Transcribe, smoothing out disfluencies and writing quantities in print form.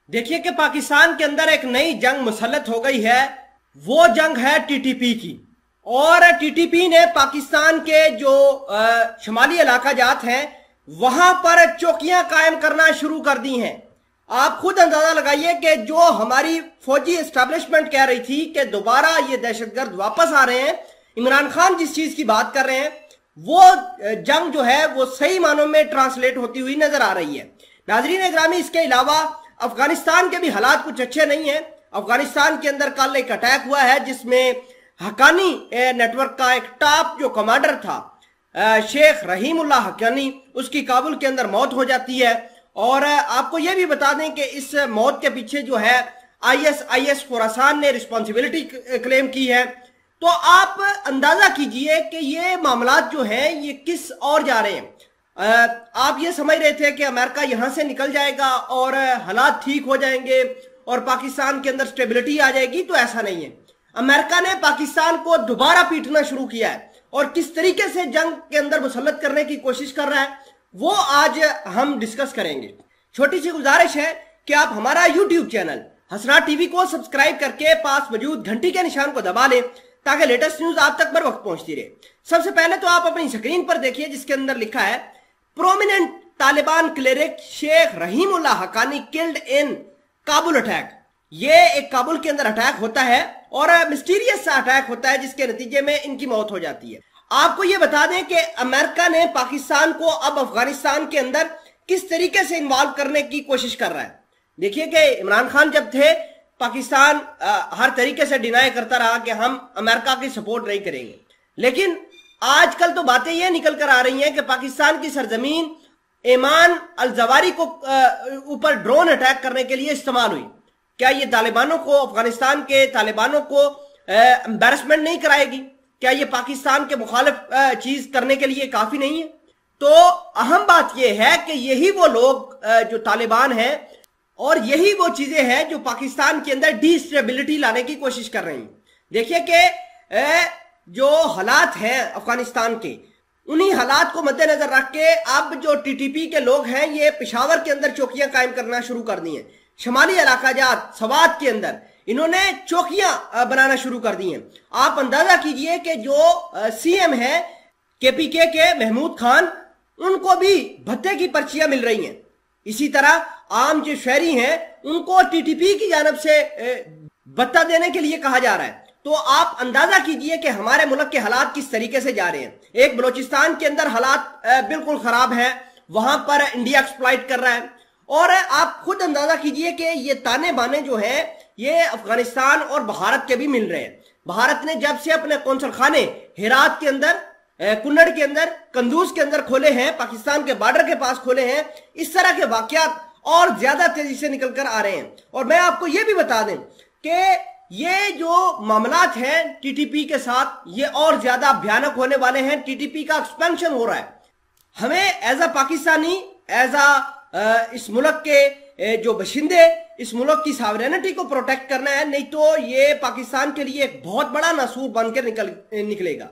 देखिए कि पाकिस्तान के अंदर एक नई जंग मुसल्लत हो गई है। वो जंग है टीटीपी की। और टीटीपी ने पाकिस्तान के जो शुमाली इलाका जात हैं वहां पर चौकियां कायम करना शुरू कर दी हैं। आप खुद अंदाजा लगाइए कि जो हमारी फौजी एस्टैब्लिशमेंट कह रही थी कि दोबारा ये दहशतगर्द वापस आ रहे हैं, इमरान खान जिस चीज की बात कर रहे हैं, वो जंग जो है वो सही मानों में ट्रांसलेट होती हुई नजर आ रही है। नाजरीन ग्रामी, इसके अलावा अफगानिस्तान के भी हालात कुछ अच्छे नहीं है। अफगानिस्तान के अंदर कल एक अटैक हुआ है जिसमें हक्कानी नेटवर्क का एक टॉप जो कमांडर था शेख रहीमुल्लाह हक्कानी, उसकी काबुल के अंदर मौत हो जाती है। और आपको यह भी बता दें कि इस मौत के पीछे जो है आईएस खुरासान ने रिस्पॉन्सिबिलिटी क्लेम की है। तो आप अंदाजा कीजिए कि ये मामलात जो हैं ये किस और जा रहे हैं। आप ये समझ रहे थे कि अमेरिका यहां से निकल जाएगा और हालात ठीक हो जाएंगे और पाकिस्तान के अंदर स्टेबिलिटी आ जाएगी, तो ऐसा नहीं है। अमेरिका ने पाकिस्तान को दोबारा पीटना शुरू किया है और किस तरीके से जंग के अंदर मुसल्लत करने की कोशिश कर रहा है वो आज हम डिस्कस करेंगे। छोटी सी गुजारिश है कि आप हमारा यूट्यूब चैनल हसनाट टीवी को सब्सक्राइब करके पास मौजूद घंटी के निशान को दबा लें ताकि लेटेस्ट न्यूज आप तक बर वक्त पहुंचती रहे। सबसे पहले तो आप अपनी स्क्रीन पर देखिए जिसके अंदर लिखा है prominent Taliban cleric Sheikh Rahimullah Haqqani killed in Kabul attack. ये एक काबुल के अंदर अटैक होता है और मिस्टीरियस सा अटैक होता है जिसके नतीजे में इनकी मौत हो जाती है। आपको यह बता दें कि अमेरिका ने पाकिस्तान को अब अफगानिस्तान के अंदर किस तरीके से इन्वॉल्व करने की कोशिश कर रहा है। देखिए कि इमरान खान जब थे, पाकिस्तान हर तरीके से डिनाई करता रहा कि हम अमेरिका की सपोर्ट नहीं करेंगे, लेकिन आजकल तो बातें ये निकल कर आ रही हैं कि पाकिस्तान की सरजमीन ऐमान अल जवारी को ऊपर ड्रोन अटैक करने के लिए इस्तेमाल हुई। क्या ये तालिबानों को, अफगानिस्तान के तालिबानों को एम्बैरसमेंट नहीं कराएगी? क्या ये पाकिस्तान के मुखालिफ चीज करने के लिए काफी नहीं है? तो अहम बात यह है कि यही वो लोग जो तालिबान हैं और यही वो चीजें हैं जो पाकिस्तान के अंदर डिस्टेबिलिटी लाने की कोशिश कर रही हैं। देखिए कि जो हालात हैं अफगानिस्तान के, उन्हीं हालात को मद्देनजर रख के अब जो टीटीपी के लोग हैं ये पेशावर के अंदर चौकियां कायम करना शुरू कर दी हैं। शुमाली इलाका जात सवात के अंदर इन्होंने चौकियां बनाना शुरू कर दी हैं। आप अंदाजा कीजिए कि जो सीएम है केपीके के महमूद खान, उनको भी भत्ते की पर्चियां मिल रही हैं। इसी तरह आम जो शहरी हैं उनको टीटीपी की जानिब से भत्ता देने के लिए कहा जा रहा है। तो आप अंदाजा कीजिए कि हमारे मुल्क के हालात किस तरीके से जा रहे हैं। एक बलोचिस्तान के अंदर हालात बिल्कुल खराब है, वहां पर इंडिया एक्सप्लॉइट कर रहा है। और आप खुद अंदाजा कीजिए कि ये ताने बाने जो है ये अफगानिस्तान और भारत के भी मिल रहे हैं। भारत ने जब से अपने कौंसल खाने हेरात के अंदर, कुन्नड़ के अंदर, कंदूज के अंदर खोले हैं, पाकिस्तान के बॉर्डर के पास खोले हैं, इस तरह के वाकयात और ज्यादा तेजी से निकल कर आ रहे हैं। और मैं आपको यह भी बता दें कि ये जो मामलात हैं टीटीपी के साथ ये और ज्यादा भयानक होने वाले हैं। टीटीपी का एक्सपेंशन हो रहा है। हमें as a Pakistani, as a इस मुल्क के जो बशिंदे, इस मुल्क की सॉवरेनिटी को प्रोटेक्ट करना है, नहीं तो ये पाकिस्तान के लिए एक बहुत बड़ा नासूर बनकर निकलेगा।